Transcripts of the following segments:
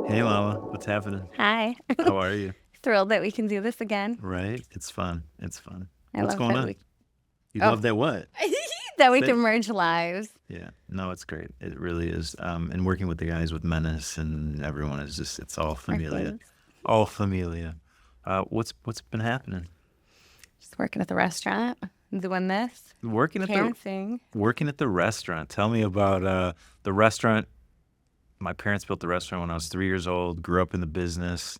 Hey, Mama. What's happening? Hi. How are you? Thrilled that we can do this again. Right? It's fun. It's fun. I What's love going that on? we You oh love that what? that we Say can it. merge lives. Yeah. No, it's great. It really is. And working with the guys with Menace and everyone is just, it's all Our familia. faves. All familia. What's been happening? Just working at the restaurant, doing this, Working at the parenting. working at the restaurant. Tell me about the restaurant. My parents built the restaurant when I was 3 years old. Grew up in the business.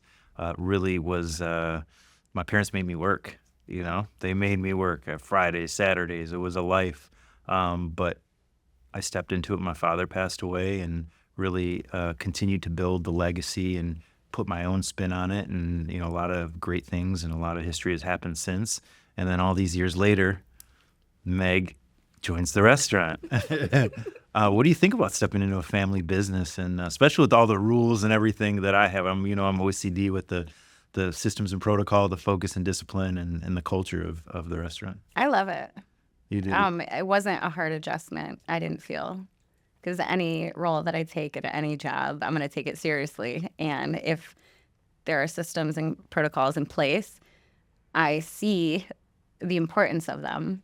Really was. My parents made me work. They made me work Fridays, Saturdays. It was a life. But I stepped into it. My father passed away, and really continued to build the legacy and put my own spin on it. And a lot of great things and a lot of history has happened since. And then all these years later, Meg joins the restaurant. What do you think about stepping into a family business, and especially with all the rules and everything that I have? I'm OCD with the systems and protocol, the focus and discipline, and the culture of the restaurant. I love it. You do. It wasn't a hard adjustment. I didn't feel because any role that I take at any job, I'm going to take it seriously. And if there are systems and protocols in place, I see the importance of them.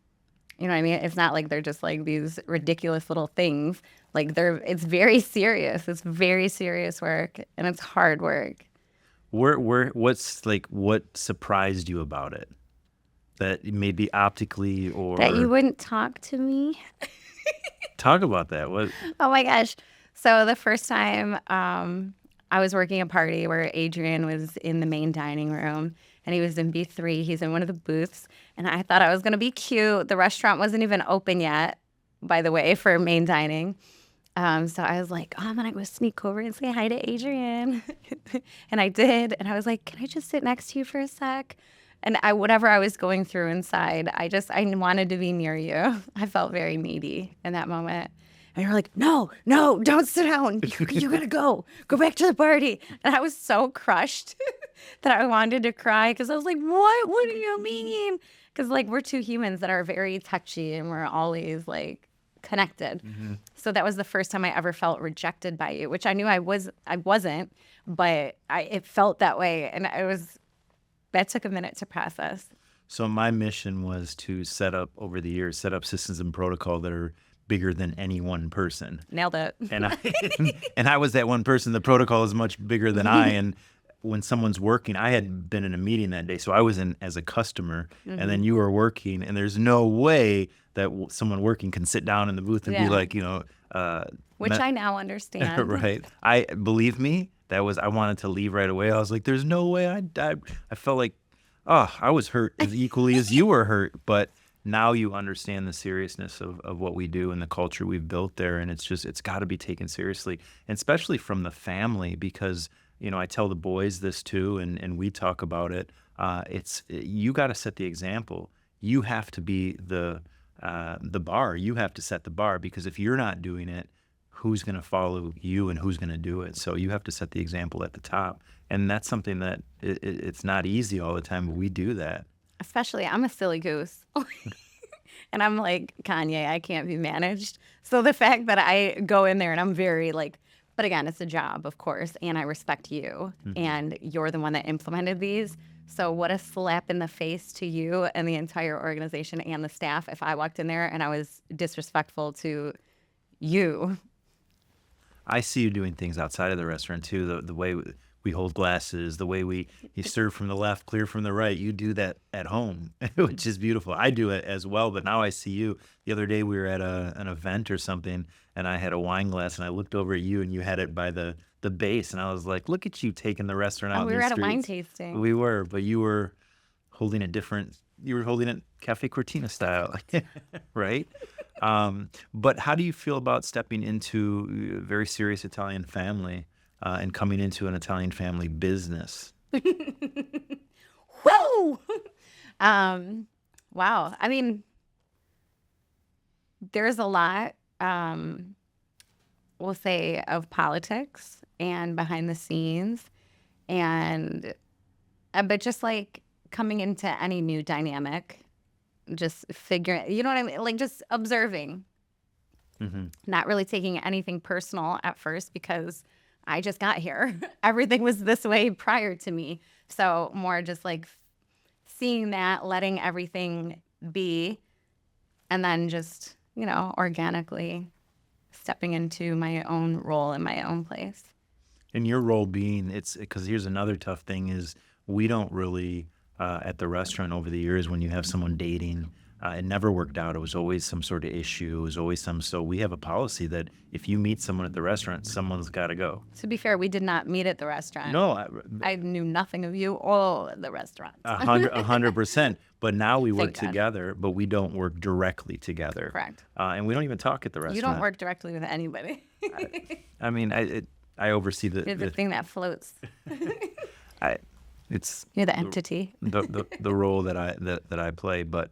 You know what I mean? It's not like they're just like these ridiculous little things. Like it's very serious. It's very serious work, and it's hard work. What surprised you about it? That maybe optically, That you or wouldn't talk to me. talk about that. What? Oh my gosh. So the first time I was working a party where Adrian was in the main dining room and he was in B3. He's in one of the booths. And I thought I was going to be cute. The restaurant wasn't even open yet, by the way, for main dining. So I was like, oh, I'm going to go sneak over and say hi to Adrian. And I did. And I was like, can I just sit next to you for a sec? And whatever I was going through inside, I wanted to be near you. I felt very needy in that moment. And you're like, no, no, don't sit down. You gotta go. Go back to the party. And I was so crushed that I wanted to cry because I was like, what? What do you mean? Because like we're two humans that are very touchy and we're always like connected. Mm-hmm. So that was the first time I ever felt rejected by you, which I knew I wasn't, but it felt that way. And that took a minute to process. So my mission was to set up systems and protocol that are bigger than any one person. Nailed it. And I and I was that one person. The protocol is much bigger than I. And when someone's working, I had been in a meeting that day, so I was in as a customer, and then you were working, and there's no way that someone working can sit down in the booth and be Yeah. like, Which I now understand. right. I believe me, I wanted to leave right away. I was like, there's no way I felt like, oh, I was hurt as equally as you were hurt. But now you understand the seriousness of what we do and the culture we've built there. And it's got to be taken seriously, and especially from the family, because, I tell the boys this too, and we talk about it. You got to set the example. You have to be the bar. You have to set the bar, because if you're not doing it, who's going to follow you and who's going to do it? So you have to set the example at the top. And that's something that it's not easy all the time, but we do that. Especially, I'm a silly goose. And I'm like, Kanye, I can't be managed. So the fact that I go in there and I'm very like, but again, it's a job, of course, and I respect you, and you're the one that implemented these. So what a slap in the face to you and the entire organization and the staff if I walked in there and I was disrespectful to you. I see you doing things outside of the restaurant too. The way we hold glasses, the way you serve from the left, clear from the right. You do that at home, which is beautiful. I do it as well, but now I see you. The other day we were at an event or something, and I had a wine glass, and I looked over at you, and you had it by the base, and I was like, "Look at you taking the restaurant out." Oh, we in were the at a streets. wine tasting. We were, but you were holding it different. You were holding it Cafe Cortina style, right? But how do you feel about stepping into a very serious Italian family and coming into an Italian family business? Woo! Wow. I mean, there's a lot, we'll say, of politics and behind the scenes, and but just like coming into any new dynamic, just figuring, you know what I mean? Like just observing, Mm-hmm. not really taking anything personal at first because I just got here. Everything was this way prior to me. So more just like seeing that, letting everything be, and then just, organically stepping into my own role in my own place. And your role being, it's because here's another tough thing is we don't really, at the restaurant over the years, when you have someone dating, it never worked out. It was always some sort of issue. It was always so we have a policy that if you meet someone at the restaurant, someone's got to go. To be fair, we did not meet at the restaurant. No, I knew nothing of you or the restaurant. 100%. But now we work Thank God. together, but we don't work directly together. Correct. And we don't even talk at the restaurant. You don't work directly with anybody. I mean, I oversee You're the thing that floats. it's You're the entity. the role that I play. But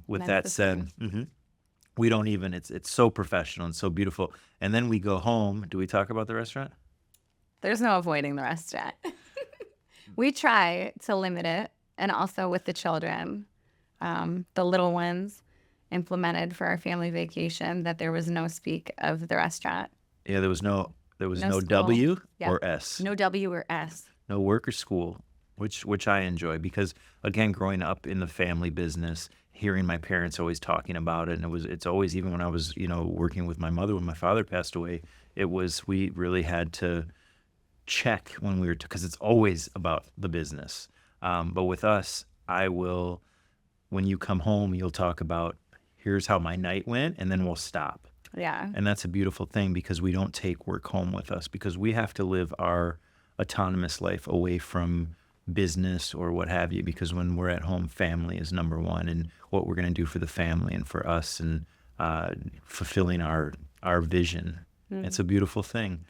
with that said, we don't even. It's so professional and so beautiful. And then we go home. Do we talk about the restaurant? There's no avoiding the restaurant. We try to limit it, and also with the children, the little ones, implemented for our family vacation that there was no speak of the restaurant. Yeah, there was no school. W Yeah. or S. No W or S. No work or school, which I enjoy because again, growing up in the family business, hearing my parents always talking about it, and it's always, even when I was working with my mother when my father passed away, we really had to check when we were because it's always about the business. But with us, when you come home, you'll talk about here's how my night went, and then we'll stop. Yeah. And that's a beautiful thing because we don't take work home with us because we have to live our autonomous life away from business or what have you, because when we're at home, family is number one, and what we're going to do for the family and for us, and fulfilling our vision. It's a beautiful thing.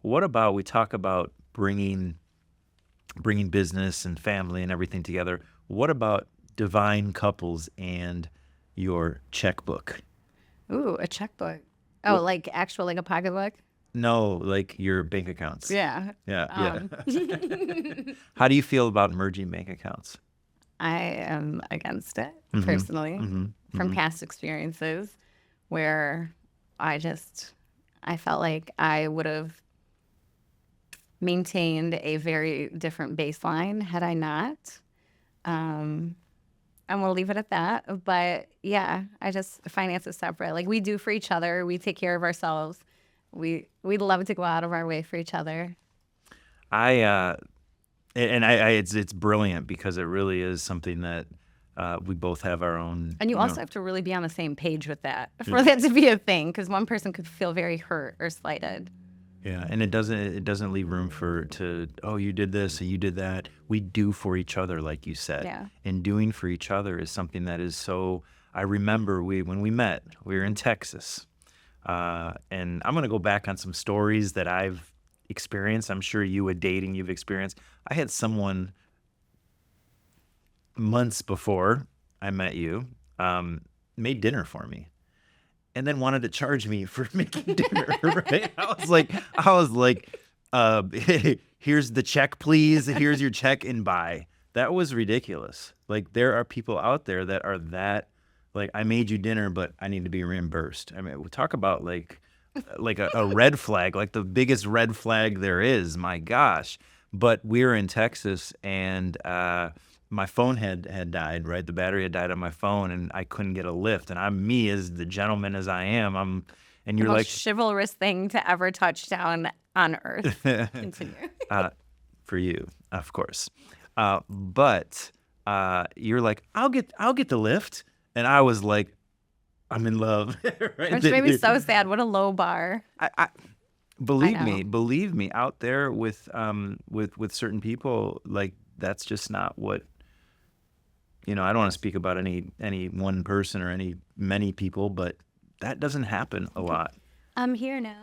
What about, we talk about bringing business and family and everything together. What about divine couples and your checkbook? Ooh, a checkbook. Oh, like a pocketbook? No, like your bank accounts. Yeah. Yeah. How do you feel about merging bank accounts? I am against it, personally, from past experiences where I felt like I would have maintained a very different baseline had I not. And we'll leave it at that. But yeah, finance is separate. Like we do for each other. We take care of ourselves. We love to go out of our way for each other. It's brilliant because it really is something that we both have our own. And you also have to really be on the same page with that for that to be a thing, because one person could feel very hurt or slighted. Yeah, and it doesn't leave room you did this or you did that. We do for each other, like you said. Yeah. And doing for each other is something that is so. I remember when we met, we were in Texas, and I'm gonna go back on some stories that I've experienced. I'm sure you, with dating, you've experienced. I had someone months before I met you made dinner for me, and then wanted to charge me for making dinner. Right? I was like, here's the check, please. Here's your check and bye. That was ridiculous. Like, there are people out there that are that, like, I made you dinner, but I need to be reimbursed. I mean, we talk about like a red flag, like the biggest red flag there is. My gosh. But we were in Texas, and my phone had died, right? The battery had died on my phone, and I couldn't get a lift. And I'm me, as the gentleman as I am. And you're the like, most chivalrous thing to ever touch down on earth. Continue. For you, of course. But you're like, I'll get the lift, and I was like, I'm in love. Right? Which made me so sad. What a low bar. Believe me, out there with certain people, like, that's just not what. I don't want to speak about any one person or many people, but that doesn't happen a lot. I'm here now.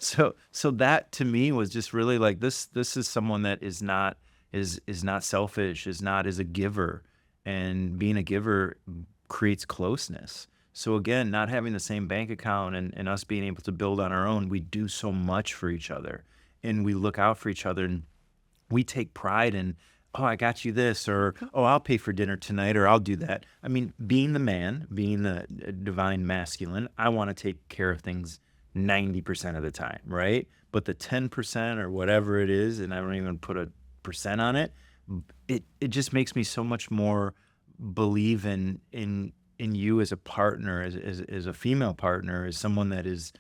So that to me was just really like, this is someone that is not selfish, is a giver, and being a giver creates closeness. So again, not having the same bank account and us being able to build on our own, we do so much for each other, and we look out for each other, and we take pride in, oh, I got you this, or, oh, I'll pay for dinner tonight, or I'll do that. I mean, being the man, being the divine masculine, I want to take care of things 90% of the time, right? But the 10% or whatever it is, and I don't even put a percent on it, it just makes me so much more believe in you as a partner, as a female partner, as someone that is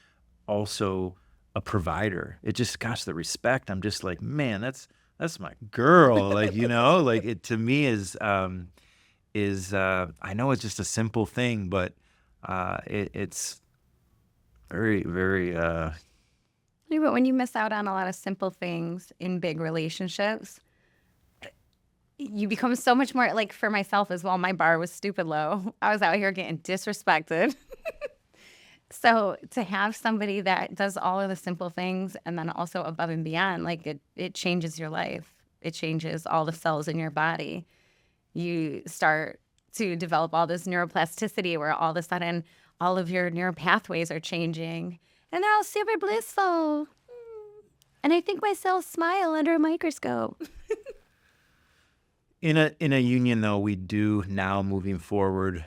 also a provider. It just, gosh, the respect. I'm just like, man, that's my girl. Like, like it to me is I know it's just a simple thing, but it's very, very Yeah, but when you miss out on a lot of simple things in big relationships, you become so much more like for myself as well. My bar was stupid low. I was out here getting disrespected. So to have somebody that does all of the simple things and then also above and beyond, like it changes your life. It changes all the cells in your body. You start to develop all this neuroplasticity where all of a sudden all of your neural pathways are changing. And they're all super blissful. And I think my cells smile under a microscope. In a union, though, we do now moving forward.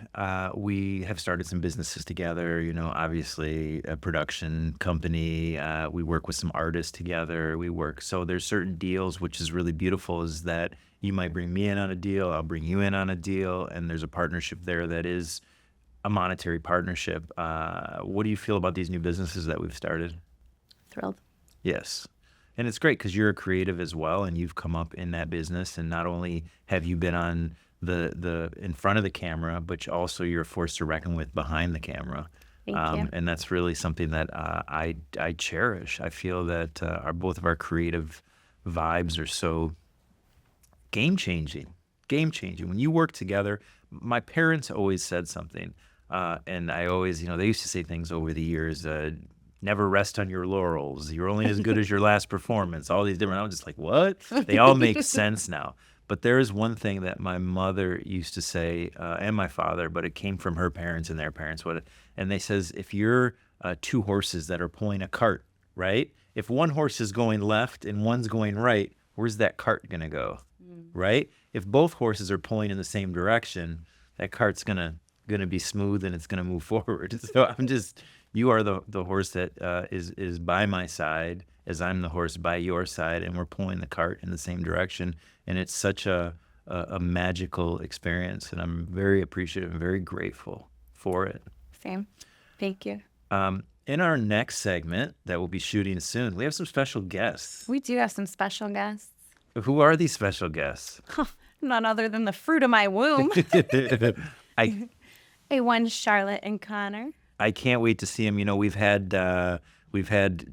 We have started some businesses together. Obviously a production company. We work with some artists together. So there's certain deals, which is really beautiful. Is that you might bring me in on a deal, I'll bring you in on a deal, and there's a partnership there that is a monetary partnership. What do you feel about these new businesses that we've started? Thrilled. Yes. And it's great because you're a creative as well, and you've come up in that business. And not only have you been on the in front of the camera, but also you're a force to reckon with behind the camera. Thank you. And that's really something that I cherish. I feel that both of our creative vibes are so game changing. Game changing. When you work together, my parents always said something, and I always, they used to say things over the years. Never rest on your laurels. You're only as good as your last performance. All these different. I'm just like, what? They all make sense now. But there is one thing that my mother used to say, and my father, but it came from her parents and their parents. And they says, if you're two horses that are pulling a cart, right? If one horse is going left and one's going right, where's that cart gonna go, right? If both horses are pulling in the same direction, that cart's gonna be smooth and it's gonna move forward. So you are the horse that is by my side as I'm the horse by your side, and we're pulling the cart in the same direction. And it's such a magical experience, and I'm very appreciative and very grateful for it. Same. Thank you. In our next segment that we'll be shooting soon, we have some special guests. We do have some special guests. Who are these special guests? None other than the fruit of my womb. I One Charlotte and Connor. I can't wait to see him. We've had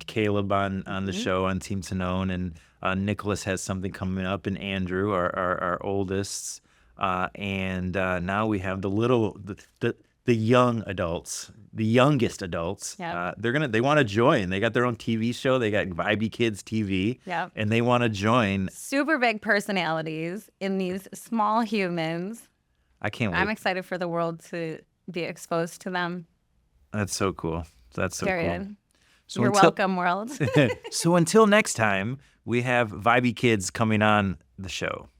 Caleb on the show on Team Tanone, and Nicholas has something coming up, and Andrew, our oldest, and now we have the young adults, the youngest adults. Yep. They want to join. They got their own TV show. They got Vibey Kids TV. Yep. And they want to join. Super big personalities in these small humans. I can't wait. I'm excited for the world to be exposed to them. That's so cool. That's so Period. cool. So You're welcome, world. So until next time, we have Vibey Kids coming on the show.